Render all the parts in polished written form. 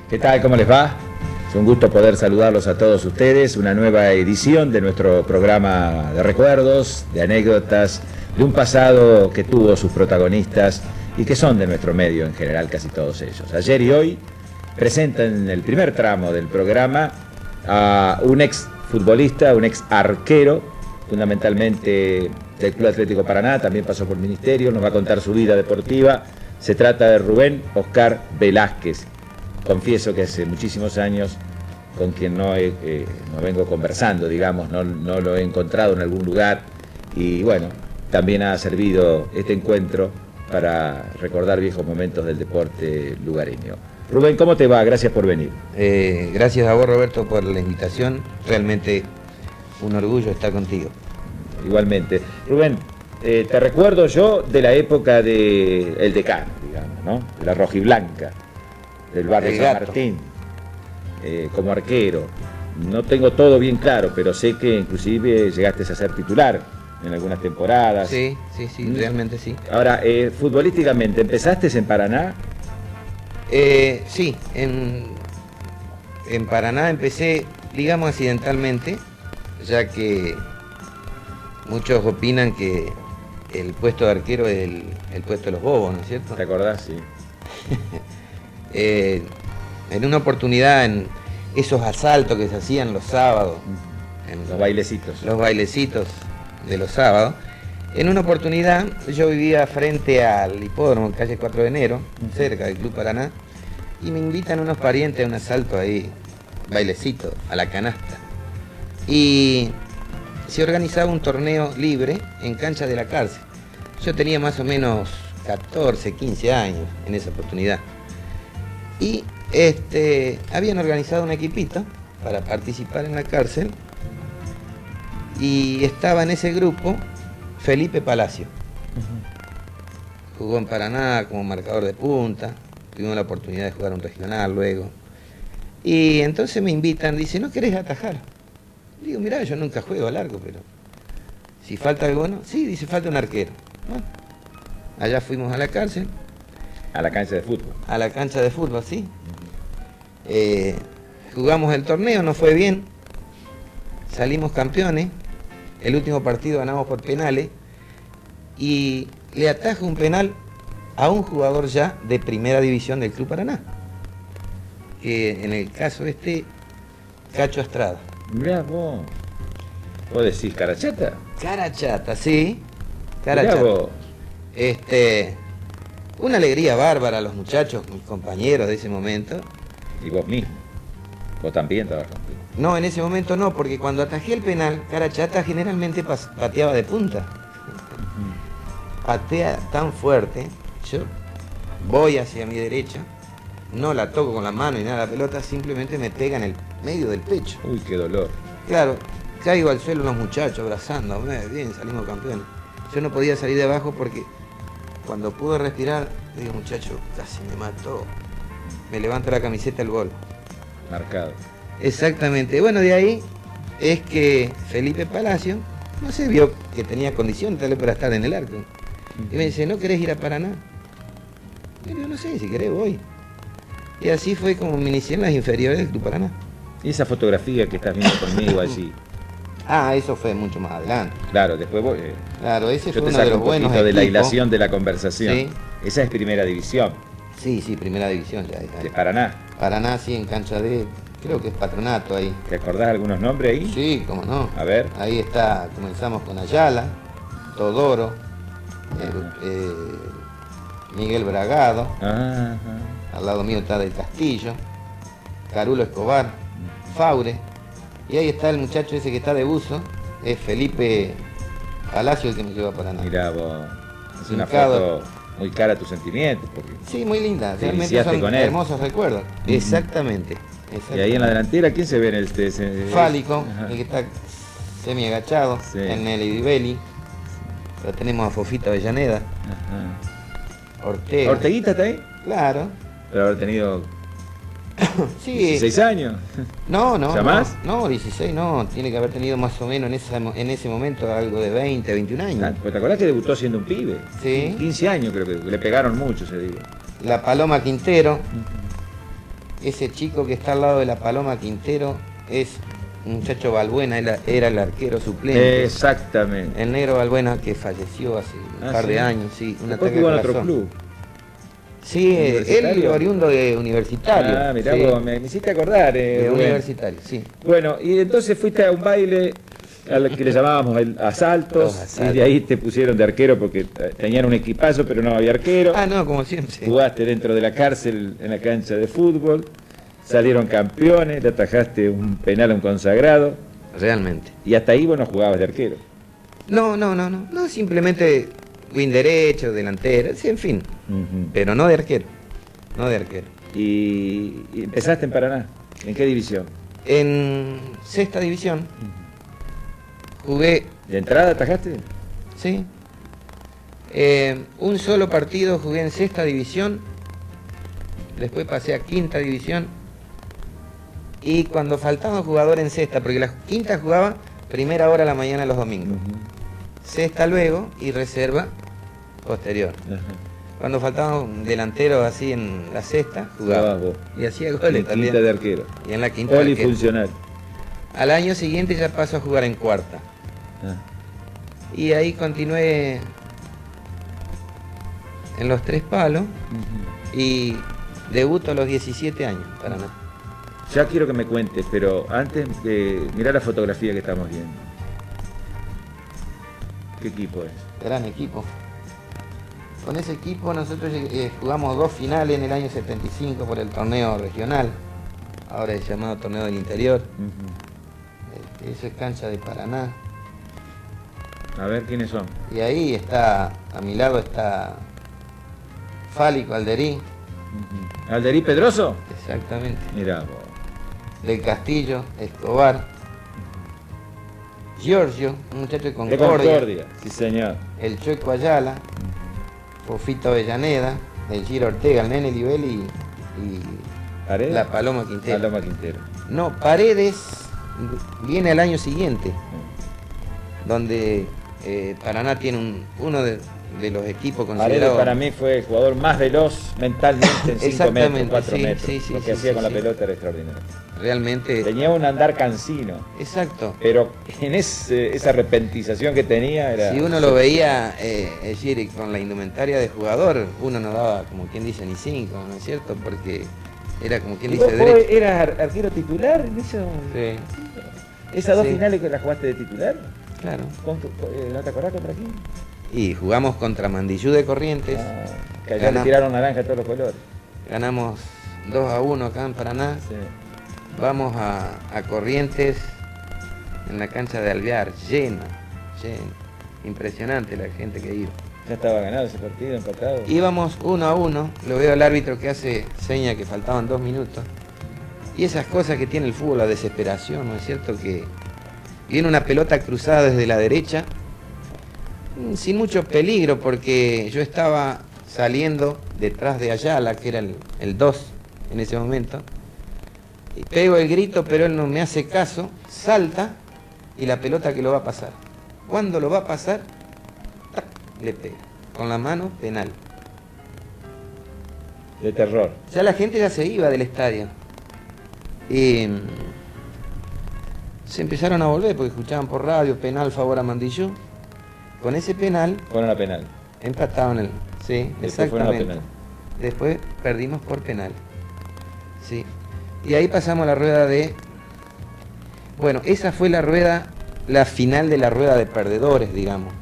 ¿Qué tal? ¿Cómo les va? Es un gusto poder saludarlos a todos ustedes. Una nueva edición de nuestro programa de recuerdos, de anécdotas, de un pasado que tuvo sus protagonistas y que son de nuestro medio en general, casi todos ellos. Ayer y hoy presentan en el primer tramo del programa a un ex futbolista, un ex arquero, fundamentalmente del Club Atlético Paraná, también pasó por el Ministerio, nos va a contar su vida deportiva. Se trata de Rubén Oscar Velázquez. Confieso que hace muchísimos años con quien no vengo conversando, digamos, no lo he encontrado en algún lugar y bueno, también ha servido este encuentro para recordar viejos momentos del deporte lugareño. Rubén, ¿cómo te va? Gracias por venir. Gracias a vos, Roberto, por la invitación. Realmente un orgullo estar contigo. Igualmente. Rubén, te recuerdo yo de la época del Decano, digamos, ¿no? De la rojiblanca, del barrio El San Gato. Martín, como arquero. No tengo todo bien claro, pero sé que inclusive llegaste a ser titular en algunas temporadas. Sí, realmente sí. Ahora, futbolísticamente, ¿empezaste en Paraná? Sí, en Paraná empecé, digamos, accidentalmente, ya que muchos opinan que el puesto de arquero es el puesto de los bobos, ¿no es cierto? ¿Te acordás? Sí. En una oportunidad, en esos asaltos que se hacían los sábados, en Los bailecitos. los bailecitos de los sábados, en una oportunidad yo vivía frente al hipódromo, calle 4 de enero, cerca del Club Paraná, y me invitan unos parientes a un asalto ahí, bailecito, a la canasta. Y se organizaba un torneo libre en cancha de la cárcel. Yo tenía más o menos 14, 15 años en esa oportunidad. Y habían organizado un equipito para participar en la cárcel y estaba en ese grupo Felipe Palacio. Jugó en Paraná como marcador de punta, tuvimos la oportunidad de jugar un regional luego. Y entonces me invitan, dice, ¿no querés atajar? Digo, mirá, yo nunca juego a largo, pero si falta algo, ¿no? Sí, dice, falta un arquero. Bueno, allá fuimos a la cárcel. A la cancha de fútbol. A la cancha de fútbol, sí. Jugamos el torneo, nos fue bien. Salimos campeones. El último partido ganamos por penales. Y le atajo un penal a un jugador ya de primera división del Club Paraná. En el caso Cacho Estrada. Mirá vos. ¿Vos decís Carachata? Carachata, sí. Mirá Carachata. vos. Una alegría bárbara a los muchachos, mis compañeros de ese momento. Y vos mismo. Vos también estabas contigo. No, en ese momento no, porque cuando atajé el penal, Carachata generalmente pateaba de punta. Patea tan fuerte, yo voy hacia mi derecha, no la toco con la mano y nada, la pelota simplemente me pega en el medio del pecho. Uy, qué dolor. Claro, caigo al suelo los muchachos abrazándome, bien, salimos campeones. Yo no podía salir de abajo porque cuando pude respirar, digo, muchacho, casi me mató. Me levanto la camiseta al gol. Marcado. Exactamente. Bueno, de ahí es que Felipe Palacio, no sé, vio que tenía condiciones tal vez para estar en el arco. Y me dice, ¿no querés ir a Paraná? Y yo no sé, si querés voy. Y así fue como me inicié en las inferiores del Club Paraná. Y esa fotografía que estás viendo conmigo allí. Ah, eso fue mucho más adelante. Claro, después vos... Claro, ese yo fue te uno de saco los un buenos poquito de la equipos. hilación de la conversación. Sí. Esa es primera división Sí, primera división ya. de Paraná. Paraná, sí, en cancha de... Creo que es Patronato ahí. ¿Te acordás algunos nombres ahí? Sí, cómo no. A ver. Ahí está, comenzamos con Ayala, Todoro, Miguel Bragado, Ajá. al lado mío está Del Castillo, Carulo Escobar, Faure, y ahí está el muchacho ese que está de buzo, es Felipe Palacio el que me lleva a Paraná. Mirá vos. Es una Hincado. foto muy cara a tus sentimientos. Porque... Sí, muy linda, Te realmente iniciaste son con él. hermosos recuerdos. Exactamente. Y ahí en la delantera, ¿quién se ve en el... Fálico, Ajá. el que está semi agachado, Sí. en el Idibelli. Lo tenemos a Fofita Avellaneda, Ajá. Ortega. ¿Orteguita está ahí? Claro. Pero haber tenido Sí. 16 años. No, ¿Ya más? No, 16 no, tiene que haber tenido más o menos en ese momento algo de 20, 21 años. Pues te acordás que debutó siendo un pibe. Sí. 15 años creo que le pegaron mucho, se digo. La Paloma Quintero, ese chico que está al lado de la Paloma Quintero es un muchacho Balbuena, era el arquero suplente. Exactamente. El negro Balbuena que falleció hace un par de años, sí. Un Después ataque jugó al en otro corazón. club. Sí, él oriundo de Universitario. Ah, mirá sí. vos, me hiciste acordar. De Rubén. Universitario, sí. Bueno, y entonces fuiste a un baile al que le llamábamos el asaltos, Los asaltos. y de ahí te pusieron de arquero porque tenían un equipazo, pero no había arquero. Ah, no, como siempre. Jugaste dentro de la cárcel en la cancha de fútbol, salieron campeones, le atajaste un penal a un consagrado, Realmente. y hasta ahí vos no jugabas de arquero. No, simplemente win derecho, delantero, sí, en fin. Ujú. Pero no de arquero. No de arquero. Y empezaste en Paraná. ¿En qué división? En sexta división jugué, ¿De entrada atajaste? sí. Un solo partido jugué en sexta división. Después pasé a quinta división. Y cuando faltaba un jugador en sexta, porque la quinta jugaba primera hora de la mañana los domingos. Sexta luego y reserva posterior. Ajá. Cuando faltaba un delantero así en la sexta, jugaba. Jugabas vos. Y hacía En goles también. quinta de arquero. Y en la quinta. arquero. Polifuncional. Al año siguiente ya paso a jugar en cuarta. Ah. Y ahí continué en los Tres Palos y debuto a los 17 años, Paraná. Ya quiero que me cuentes, pero antes, mirá la fotografía que estamos viendo. ¿Qué equipo es? Gran equipo. Con ese equipo nosotros jugamos 2 finales en el año 75 por el torneo regional, ahora es llamado Torneo del Interior. Eso es cancha de Paraná. A ver quiénes son. Y ahí está, a mi lado está Fálico Alderí, ¿Alderí Pedroso? exactamente. Mirá vos. Del Castillo, Escobar, Giorgio, un muchacho de De Concordia, Concordia, sí señor. el Chueco Ayala, Fofito Avellaneda, el Giro Ortega, el Nene Livelli y ¿Paredes? la Paloma Quintero. Paloma Quintero. No, Paredes viene al año siguiente, donde Paraná tiene uno de los equipos Paredes considerados. para mí fue el jugador más veloz mentalmente en 5 Exactamente, metros, 4 sí, metros. sí, sí, Lo que sí, hacía sí, con la sí. pelota era extraordinario. Realmente. Tenía un andar cansino, Exacto. pero en esa repentización que tenía era... Si uno lo veía, es decir, con la indumentaria de jugador, uno no daba, como quien dice, ni 5, ¿no es cierto? Porque era como quien ¿Y dice vos derecho. eras arquero titular en eso? Sí, ¿Esas 2 Sí. finales que las jugaste de titular? claro. ¿No te acordás contra quién? Y jugamos contra Mandillú de Corrientes, Ah, que allá le Ganamos. tiraron naranja a todos los colores. ganamos 2-1 acá en Paraná. Sí. Vamos a Corrientes en la cancha de Alvear, llena. Impresionante la gente que iba. Ya estaba ganado ese partido, empatado. Íbamos 1-1, lo veo al árbitro que hace seña que faltaban 2 minutos. Y esas cosas que tiene el fútbol, la desesperación, ¿no es cierto? Que viene una pelota cruzada desde la derecha, sin mucho peligro, porque yo estaba saliendo detrás de Ayala, que era el 2 en ese momento. Y pego el grito, pero él no me hace caso, salta y la pelota que lo va a pasar. Cuando lo va a pasar, ¡tac!, le pega. Con la mano, penal. De terror. Ya la gente ya se iba del estadio. Y se empezaron a volver porque escuchaban por radio penal favor a Mandillú. Con ese penal Fueron a penal. empataban el. Sí, Después fueron a exactamente. penal. Después perdimos por penal. Sí. Y ahí pasamos a la rueda de. Bueno, esa fue la rueda, la final de la rueda de perdedores, digamos.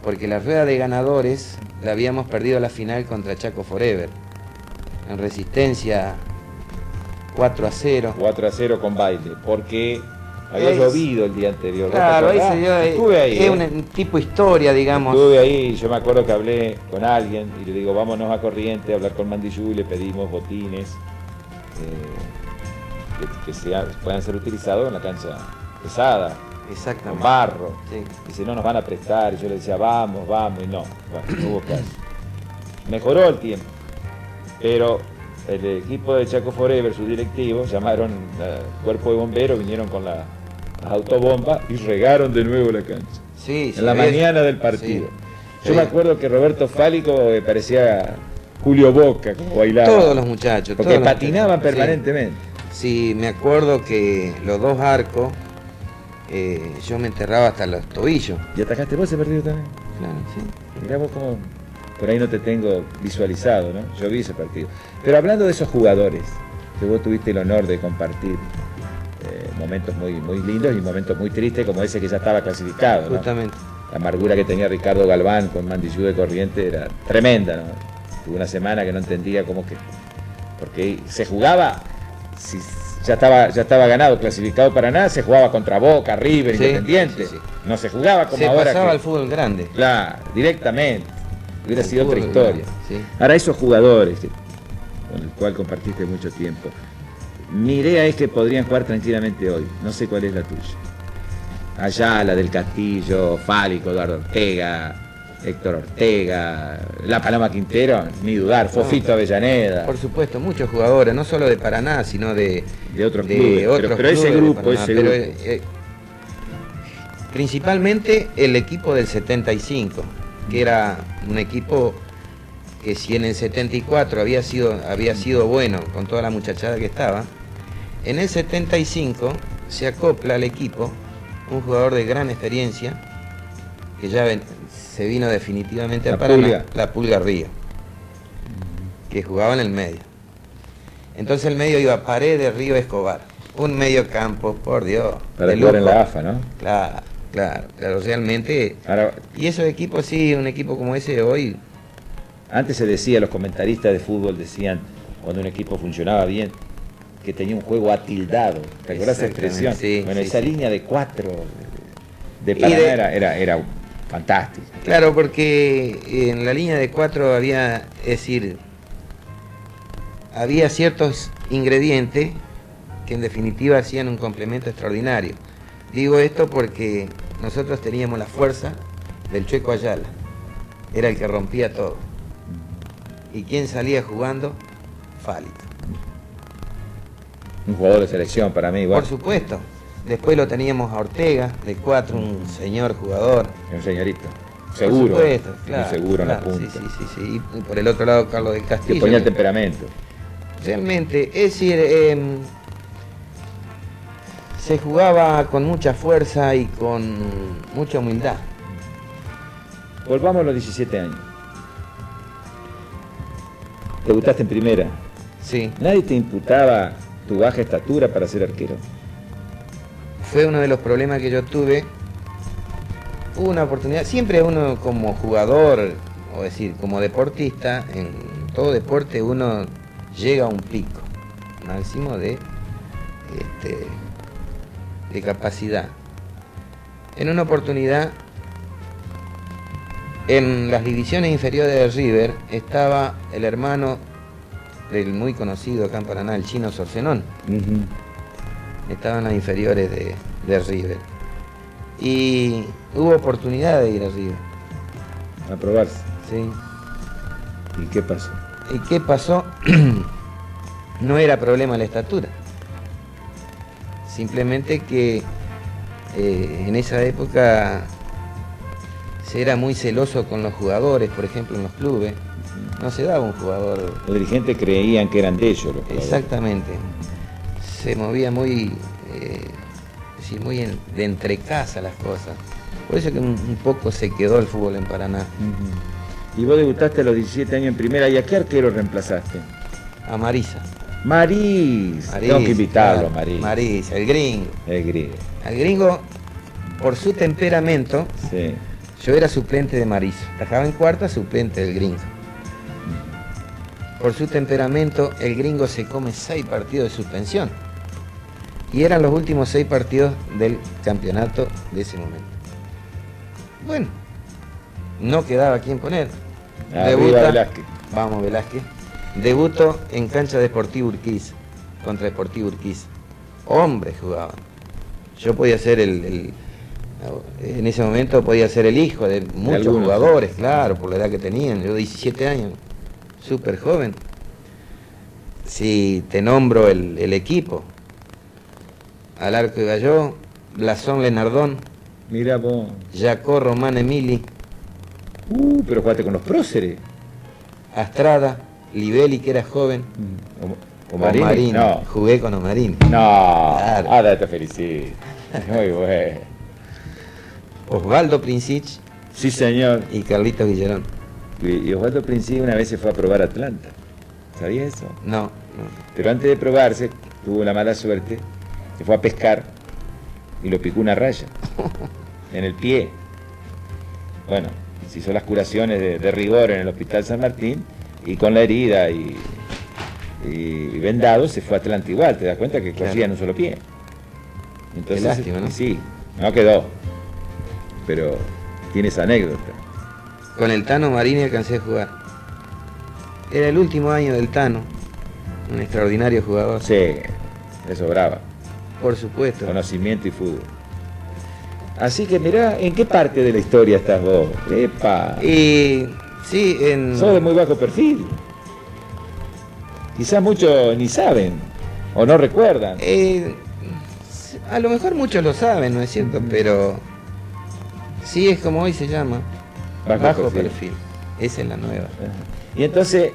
Porque la rueda de ganadores la habíamos perdido la final contra Chaco Forever. En Resistencia 4-0. 4-0 con baile, porque había Es- llovido el día anterior. ¿vos te Claro, ahí acordás? se dio. Estuve ahí. Es un tipo historia, digamos. Estuve ahí, yo me acuerdo que hablé con alguien y le digo, vámonos a Corrientes a hablar con Mandillú y le pedimos botines puedan ser utilizados en la cancha pesada, con Exactamente. barro. Sí. Dice, no nos van a prestar. Y yo le decía, vamos, y no. Bueno, no hubo caso. Mejoró el tiempo, pero el equipo de Chaco Forever, sus directivos, llamaron al cuerpo de bomberos, vinieron con las autobombas y regaron de nuevo la cancha. Sí, En la mañana del partido. Sí. Yo Sí. me acuerdo que Roberto Fálico parecía Julio Boca, como bailaba. Todos los muchachos. Porque todos los patinaban muchachos, permanentemente. Sí, me acuerdo que los dos arcos, yo me enterraba hasta los tobillos. ¿Y atacaste vos ese partido también? Claro, sí. Mirá vos cómo... Por ahí no te tengo visualizado, ¿no? Yo vi ese partido. Pero hablando de esos jugadores, que vos tuviste el honor de compartir momentos muy, muy lindos y momentos muy tristes, como ese que ya estaba clasificado, ¿no? Justamente. La amargura que tenía Ricardo Galván con Mandillú de Corriente era tremenda, ¿no? Tuve una semana que no entendía cómo que... Porque se jugaba, si ya estaba ganado, clasificado para nada, se jugaba contra Boca, River, Sí, Independiente. sí, sí. No se jugaba como Se ahora. pasaba al fútbol grande. Claro, directamente. Hubiera El sido otra fútbol historia. grande, sí. Ahora, esos jugadores con el cual compartiste mucho tiempo, mi idea es que podrían jugar tranquilamente hoy. No sé cuál es la tuya. Ayala, Del Castillo, Fálico, Eduardo Ortega, Héctor Ortega, La Paloma Quintero, ni dudar, Fofito Avellaneda. Por supuesto, muchos jugadores, no solo de Paraná, sino de otros clubes. Pero ese clubes de grupo, Paraná, ese pero, grupo. Principalmente el equipo del 75, que era un equipo que si en el 74 había sido bueno con toda la muchachada que estaba, en el 75 se acopla al equipo un jugador de gran experiencia, que ya se vino definitivamente a Paraná, la Pulga Río, que jugaba en el medio. Entonces el medio iba Paredes, Río, Escobar. Un medio campo, por Dios. Para jugar en la AFA, ¿no? Claro, realmente. Ahora, y esos equipos, sí, un equipo como ese hoy. Antes se decía, los comentaristas de fútbol decían, cuando un equipo funcionaba bien, que tenía un juego atildado. ¿Te acuerdas esa expresión? Sí, bueno, sí, esa sí. línea de 4 de Paraná era fantástico. Claro, porque en la línea de 4 había, es decir, había ciertos ingredientes que en definitiva hacían un complemento extraordinario. Digo esto porque nosotros teníamos la fuerza del Chueco Ayala. Era el que rompía todo. ¿Y quién salía jugando? Fálico. Un jugador de selección para mí, igual. Por supuesto. Después lo teníamos a Ortega, de 4, un señor jugador. Un señorito. Seguro. Por supuesto, claro. Muy seguro claro, en la punta. Sí. Y por el otro lado, Carlos del Castillo. Que ponía el temperamento. Realmente, es decir, se jugaba con mucha fuerza y con mucha humildad. Volvamos a los 17 años. Debutaste en primera. Sí. ¿Nadie te imputaba tu baja estatura para ser arquero? Fue uno de los problemas que yo tuve. Hubo una oportunidad, siempre uno como jugador, o decir, como deportista, en todo deporte uno llega a un pico máximo de capacidad. En una oportunidad, en las divisiones inferiores de River, estaba el hermano del muy conocido acá en Paraná, el Chino Sorcenón. Estaban las inferiores de River. Y hubo oportunidad de ir a River. A probarse. Sí. ¿Y qué pasó? ¿Y qué pasó? No era problema la estatura. Simplemente que en esa época se era muy celoso con los jugadores, por ejemplo en los clubes. No se daba un jugador. Los dirigentes creían que eran de ellos los jugadores. Exactamente. Se movía muy, muy de entre casa las cosas. Por eso que un poco se quedó el fútbol en Paraná. Y vos debutaste a los 17 años en primera, ¿y a qué arquero reemplazaste? A Marisa. Marís. Tengo que invitarlo, claro, Marís. Marisa, el gringo. El griego. Al gringo, por su temperamento, Sí. yo era suplente de Marisa. Tajaba en cuarta, suplente del gringo. Por su temperamento, el gringo se come 6 partidos de suspensión. Y eran los últimos 6 partidos del campeonato de ese momento. Bueno, no quedaba quien poner. Arriba Velázquez. Vamos, Velázquez. Debuto en cancha de Sportivo Urquiza, contra Sportivo Urquiza. Hombres jugaban. Yo podía ser en ese momento podía ser el hijo de muchos algunos, jugadores, claro, por la edad que tenían. Yo 17 años, súper joven. Si te nombro el equipo, al arco iba yo, Blasón Lenardón, Mira vos. Jacó Román Emili, Pero jugaste con los próceres. Astrada, Livelli, que era joven. Omarini. No. Jugué con Omarini. No. Claro. Ahora te felicito. Muy bueno. Osvaldo Princich Sí, señor. y Carlitos Villarón. Y Osvaldo Principi una vez se fue a probar a Atlanta. ¿Sabías eso? No. Pero antes de probarse, tuvo la mala suerte, se fue a pescar y lo picó una raya en el pie. Bueno, se hizo las curaciones de rigor en el Hospital San Martín y con la herida y vendado se fue a Atlanta igual. Te das cuenta que corría en un solo pie. Entonces, Qué lástima, ¿no? Sí, no quedó. Pero tiene esa anécdota. Con el Tano Marini alcancé a jugar. Era el último año del Tano. Un extraordinario jugador. Sí, eso brava. Por supuesto. Conocimiento y fútbol. Así que mirá, ¿en qué parte de la historia estás vos? ¡Epa! Y sí, Sos de muy bajo perfil. Quizás muchos ni saben o no recuerdan. A lo mejor muchos lo saben, ¿no es cierto? Pero sí es como hoy se llama. Bajo perfil. Esa es la nueva. Y entonces,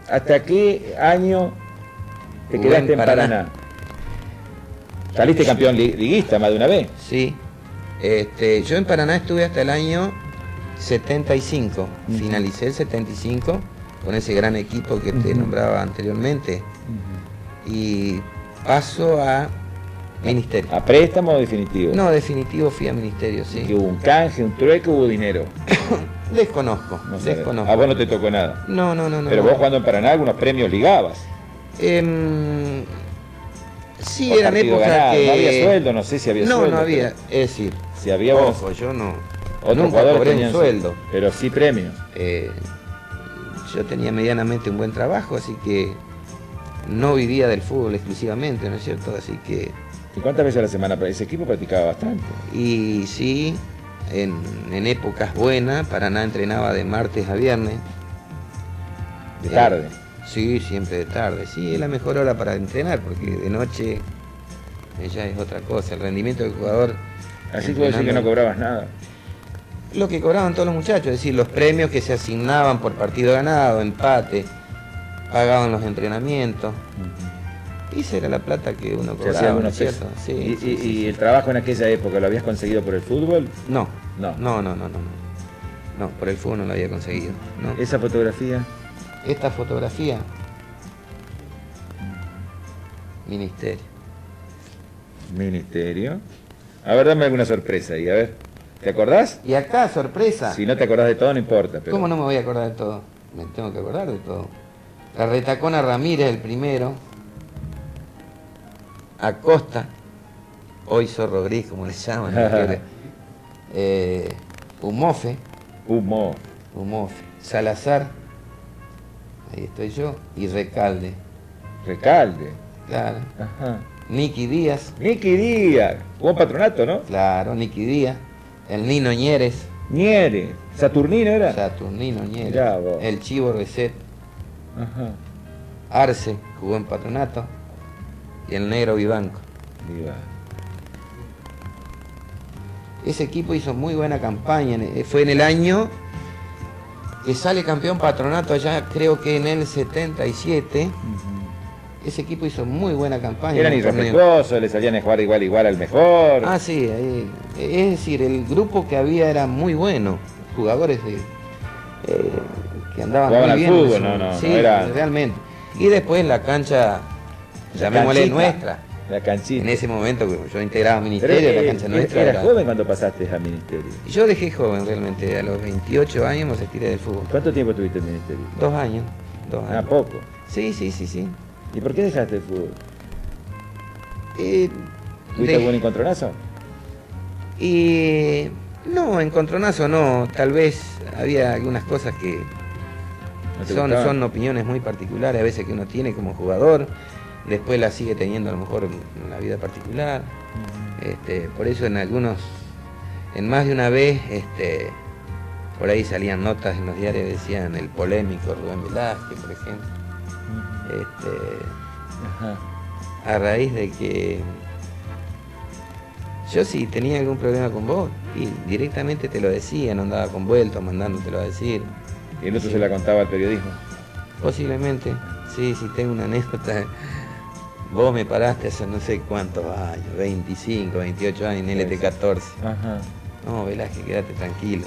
¿hasta qué año te Jugué quedaste en en Paraná? Saliste campeón liguista más de una vez. Sí. Yo en Paraná estuve hasta el año 75. Finalicé el 75 con ese gran equipo que te nombraba anteriormente. Y paso a Ministerio. ¿A préstamo o definitivo? No, definitivo fui a Ministerio, sí. ¿Que hubo un canje, un trueque, hubo dinero? Desconozco, No sé. desconozco. A vos no te tocó nada. No. Pero vos jugando en Paraná algunos premios ligabas. Sí, Por eran partido épocas ganado. que... No había sueldo, no sé si había sueldo. No había, pero es decir, si había ojo, yo no... otros nunca jugadores cobré un tenían sueldo. Pero sí premios. Yo tenía medianamente un buen trabajo, así que no vivía del fútbol exclusivamente, ¿no es cierto? Así que... ¿Y cuántas veces a la semana? Ese equipo practicaba bastante. Y sí, en épocas buenas, Paraná entrenaba de martes a viernes. De tarde. Sí, siempre de tarde. Sí, es la mejor hora para entrenar, porque de noche ya es otra cosa. El rendimiento del jugador... Así que vos decís que no cobrabas nada. Lo que cobraban todos los muchachos, es decir, los premios que se asignaban por partido ganado, empate, pagaban los entrenamientos. Y esa era la plata que uno Se hacía cobraba, ¿no algunos es cierto? pesos. Sí, ¿Y el trabajo en aquella época lo habías conseguido por el fútbol? No, No. no, por el fútbol no lo había conseguido. No. ¿Esa fotografía? Esta fotografía, Ministerio. Ministerio. A ver, dame alguna sorpresa ahí, a ver. ¿Te acordás? Y acá, sorpresa. Si no te acordás de todo, no importa. Pero... ¿Cómo no me voy a acordar de todo? Me tengo que acordar de todo. La Retacona Ramírez, el primero. Acosta, hoy Zorro Gris, como le llaman. Humofe. Humofe. Salazar, ahí estoy yo. Y Recalde. Recalde. Claro. Ajá. Niki Díaz. Niki Díaz. Jugó en Patronato, ¿no? Claro, Niki Díaz. El Nino Ñeres. Ñeres. ¿Saturnino era? Saturnino Ñeres. Mirá vos. El Chivo Reset. Ajá. Arce, jugó en Patronato. Y el Negro Vivanco. Viva. Ese equipo hizo muy buena campaña. Fue en el año que sale campeón Patronato, allá creo que en el 77. Ese equipo hizo muy buena campaña. Eran irrespetuosos, le salían a jugar igual al mejor. Ah, sí, ahí. Es decir, el grupo que había era muy bueno. Jugadores que andaban Jugaban muy al bien. fútbol, Sí, no era... realmente. Y después la cancha, llamémosle canchita, nuestra. La canchita. En ese momento que yo integraba Ministerio, la cancha nuestra. ¿Eras joven cuando pasaste a Ministerio? Yo dejé joven realmente, a los 28 años me retiré del fútbol. ¿Cuánto tiempo tuviste en Ministerio? 2 años. 2 años. Ah, poco. Sí. ¿Y por qué dejaste el fútbol? ¿Tuviste De- algún encontronazo? Y no, encontronazo no, tal vez había algunas cosas que ¿No te gustaban? son opiniones muy particulares, a veces que uno tiene como jugador, después las sigue teniendo a lo mejor en la vida particular. Por eso en más de una vez, por ahí salían notas en los diarios, decían el polémico Rubén Velázquez, por ejemplo. Ajá. A raíz de que yo si tenía algún problema con vos, y directamente te lo decía, no andaba con vueltos mandándotelo a decir. Y el otro Sí. se la contaba al periodismo. Posiblemente, sí, tengo una anécdota. Vos me paraste hace no sé cuántos años, 25, 28 años en LT14. Ajá. No, Velázquez, quédate tranquilo.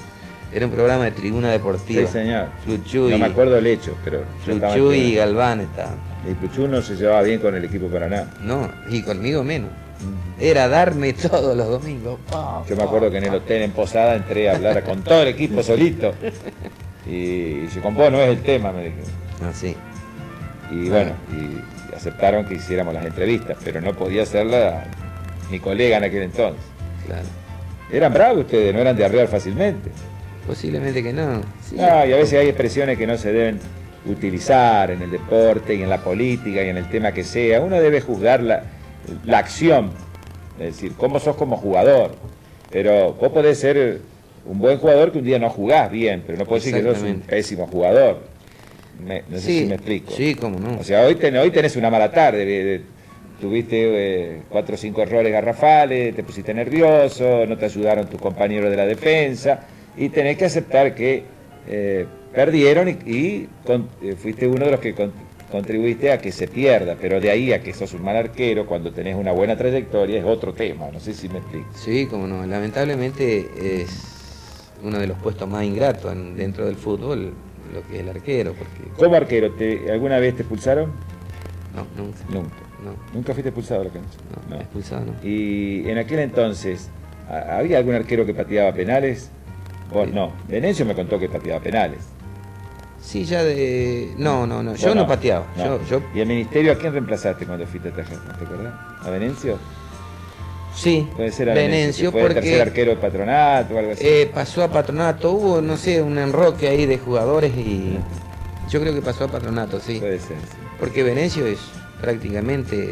Era un programa de tribuna deportiva. Sí, señor. Fluchú No y, me acuerdo el hecho, pero... yo estaba en Fluchú y tribuna. Galván estaban. Y Pluchú no se llevaba bien con el equipo Paraná. No, y conmigo menos. Era darme todos los domingos. Yo me acuerdo que en el hotel en Posada entré a hablar con todo el equipo solito. Y si con vos no es el tema, me dijeron. Ah, sí. Y bueno, y aceptaron que hiciéramos las entrevistas, pero no podía hacerla mi colega en aquel entonces. Claro. Eran bravos ustedes, no eran de arrear fácilmente. Posiblemente que no. Sí. Y a veces hay expresiones que no se deben utilizar en el deporte y en la política y en el tema que sea. Uno debe juzgar la acción, es decir, cómo sos como jugador. Pero vos podés ser un buen jugador que un día no jugás bien, pero no podés decir que sos un Exactamente. pésimo jugador. No sé Sí, si me explico. Sí, cómo no. O sea, hoy tenés una mala tarde, tuviste 4 o 5 errores garrafales, te pusiste nervioso, no te ayudaron tus compañeros de la defensa, y tenés que aceptar que perdieron y fuiste uno de los que contribuiste a que se pierda, pero de ahí a que sos un mal arquero cuando tenés una buena trayectoria es otro tema, no sé si me explico. Sí, cómo no. Lamentablemente es uno de los puestos más ingratos dentro del fútbol, lo que es el arquero, porque... Como arquero, ¿alguna vez te expulsaron? No, nunca. Nunca. No, ¿Nunca fuiste expulsado a la cancha? no, expulsado no. Y en aquel entonces, ¿había algún arquero que pateaba penales? Vos Sí. no. Venencio me contó que pateaba penales. Sí, ya de... No, Vos yo no pateaba. no. Yo... ¿Y el ministerio a quién reemplazaste cuando fuiste a atajar? ¿No te acordás? ¿A Venencio? Sí, Puede ser a Venencio, que fue el tercer porque arquero de Patronato o algo así. pasó a Patronato. Hubo, no sé, un enroque ahí de jugadores y yo creo que pasó a Patronato, sí. Puede ser, sí. Porque Venencio es prácticamente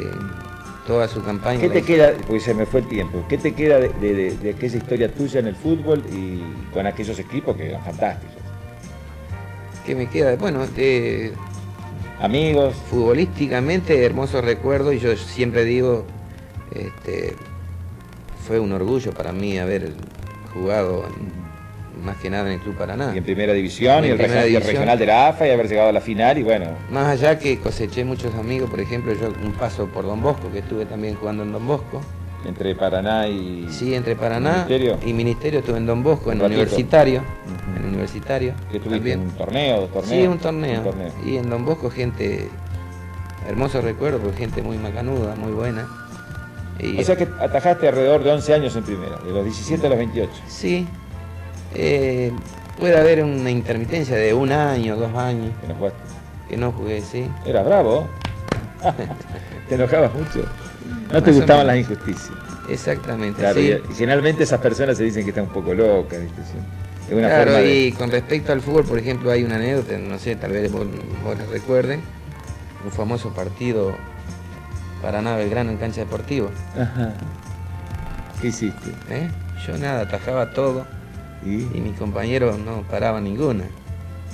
toda su campaña. ¿Qué te queda, porque se me fue el tiempo, qué te queda de aquella historia tuya en el fútbol y con aquellos equipos que eran fantásticos? ¿Qué me queda? Bueno, Amigos, futbolísticamente hermosos recuerdos y yo siempre digo, fue un orgullo para mí haber jugado más que nada en el Club Paraná. y en primera división, En y el primera regional, división. de la AFA y haber llegado a la final y bueno, Más allá que coseché muchos amigos, por ejemplo, yo un paso por Don Bosco, que estuve también jugando en Don Bosco. entre Paraná y... Sí, entre Paraná ¿Ministerio? y Ministerio estuve en Don Bosco, en Un ratito. Universitario. Ujú. En Universitario. ¿Que tuviste también. un torneo, dos torneos? Sí, un torneo. Un torneo. Y en Don Bosco gente, hermosos recuerdos, porque gente muy macanuda, muy buena. Y, O sea que atajaste alrededor de 11 años en primera, de los 17 a los 28. sí, puede haber una intermitencia de 1 año, 2 años, Que no jugaste. que no jugué, sí. Eras bravo. Te enojabas mucho. No te Más o gustaban las menos. injusticias. Exactamente, Claro, sí. y generalmente esas personas se dicen que están un poco locas, ¿viste? Sí. Es una Claro, forma de... y con respecto al fútbol, por ejemplo, hay una anécdota, no sé, tal vez vos la recuerden, un famoso partido Paraná-Belgrano en cancha deportiva. Ajá. ¿Qué hiciste? ¿Eh? Yo nada, atajaba todo y mis compañeros no paraban ninguna.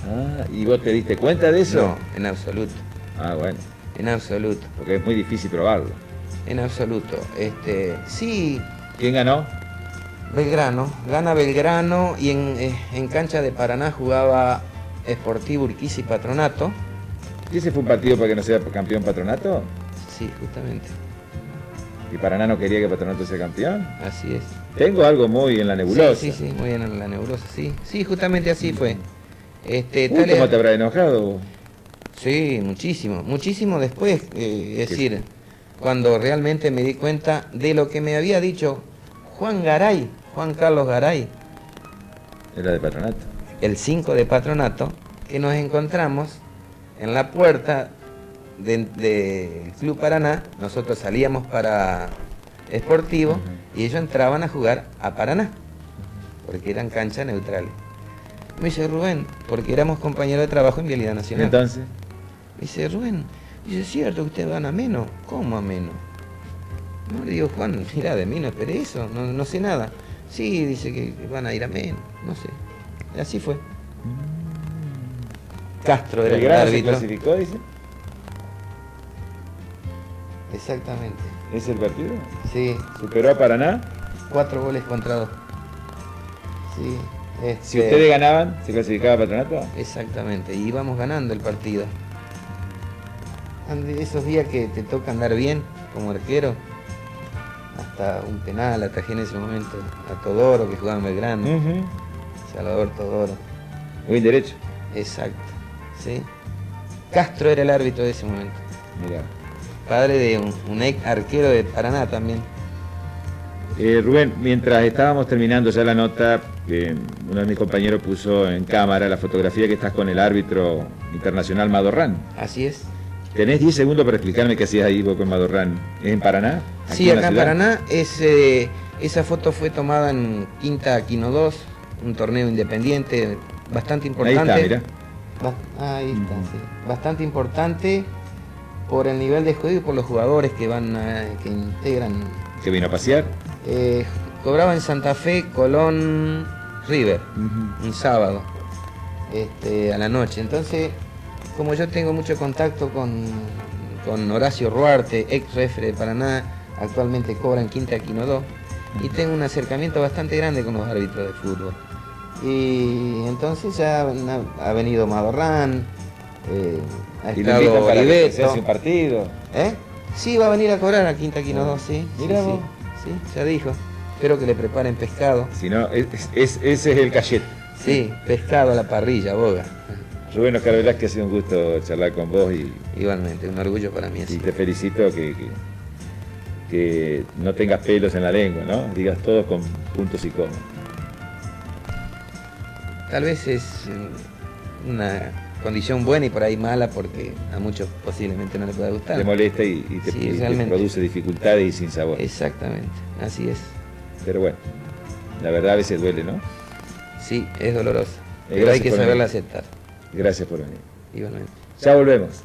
Ah, ¿y vos te diste cuenta de eso? No, en absoluto, Ah, bueno, en absoluto, porque es muy difícil probarlo. en absoluto. Sí, ¿Quién ganó? Belgrano, gana Belgrano y en cancha de Paraná jugaba Sportivo Urquiza y Patronato. ¿Y ese fue un partido para que no sea campeón Patronato? Sí, justamente, ¿Y Paraná no quería que Patronato sea campeón? así es. Tengo algo muy en la nebulosa. Sí, muy bien en la nebulosa, sí. Sí, justamente así fue. Uy, Tal ¿cómo es- te habrá enojado vos? Sí, muchísimo, muchísimo después, es decir, cuando realmente me di cuenta de lo que me había dicho Juan Carlos Garay, Era de Patronato. el 5 de Patronato, que nos encontramos en la puerta del Club Paraná. Nosotros salíamos para Sportivo y ellos entraban a jugar a Paraná, porque eran canchas neutrales. Me dice Rubén, porque éramos compañeros de trabajo en Vialidad Nacional. Entonces, Me dice Rubén, dice, ¿es cierto que ustedes van a menos? ¿Cómo a menos? No, le digo, Juan, mira, de mí no esperé eso, no sé nada. Sí, dice que van a ir a menos, no sé. Y así fue. Castro era el ¿Belgrano se árbitro. clasificó, dice? Exactamente. ¿Es el partido? Sí, ¿Superó a Paraná? 4 goles contra 2. Sí, Si ustedes ganaban, ¿se clasificaba Patronato? Exactamente, y íbamos ganando el partido. Esos días que te toca andar bien como arquero, hasta un penal, atajé en ese momento a Todoro, que jugaba en Belgrano, Salvador Todoro. Muy derecho. Exacto, sí. Castro era el árbitro de ese momento. Mirá. Padre de un ex arquero de Paraná también. Rubén, mientras estábamos terminando ya la nota, uno de mis compañeros puso en cámara la fotografía que estás con el árbitro internacional Madorrán. Así es. ¿Tenés 10 segundos para explicarme qué hacías ahí vos con Madorrán? ¿Es en Paraná? Sí, acá en Paraná. Esa foto fue tomada en Quinta Quino 2, un torneo independiente bastante importante. Ahí está, mirá. Ahí está, sí. Bastante importante por el nivel de juego y por los jugadores que que integran. ¿Que vino a pasear? Cobraba en Santa Fe Colón River, un sábado, a la noche. Entonces, como yo tengo mucho contacto con Horacio Ruarte, ex refre de Paraná, actualmente cobra en Quinta Quino 2, y tengo un acercamiento bastante grande con los árbitros de fútbol. Y entonces ya ha venido Madorrán, ha estado Oliveto. ¿Se hace un partido? Sí, va a venir a cobrar a Quinta Quino 2, sí. Mirá vos. Sí, ya dijo. Espero que le preparen pescado. Si no, ese es el cachet. Sí, pescado a la parrilla, boga. Rubén Oscar Velázquez, ha sido un gusto charlar con vos y igualmente, un orgullo para mí. Y te felicito que no tengas pelos en la lengua, ¿no? Digas todo con puntos y comas. Tal vez es una condición buena y por ahí mala porque a muchos posiblemente no les pueda gustar. Te molesta y te produce dificultades y sin sabor. Exactamente, así es. Pero bueno, la verdad a veces duele, ¿no? Sí, es doloroso, pero hay que saberla aceptar. Gracias por venir. Igualmente. Ya volvemos.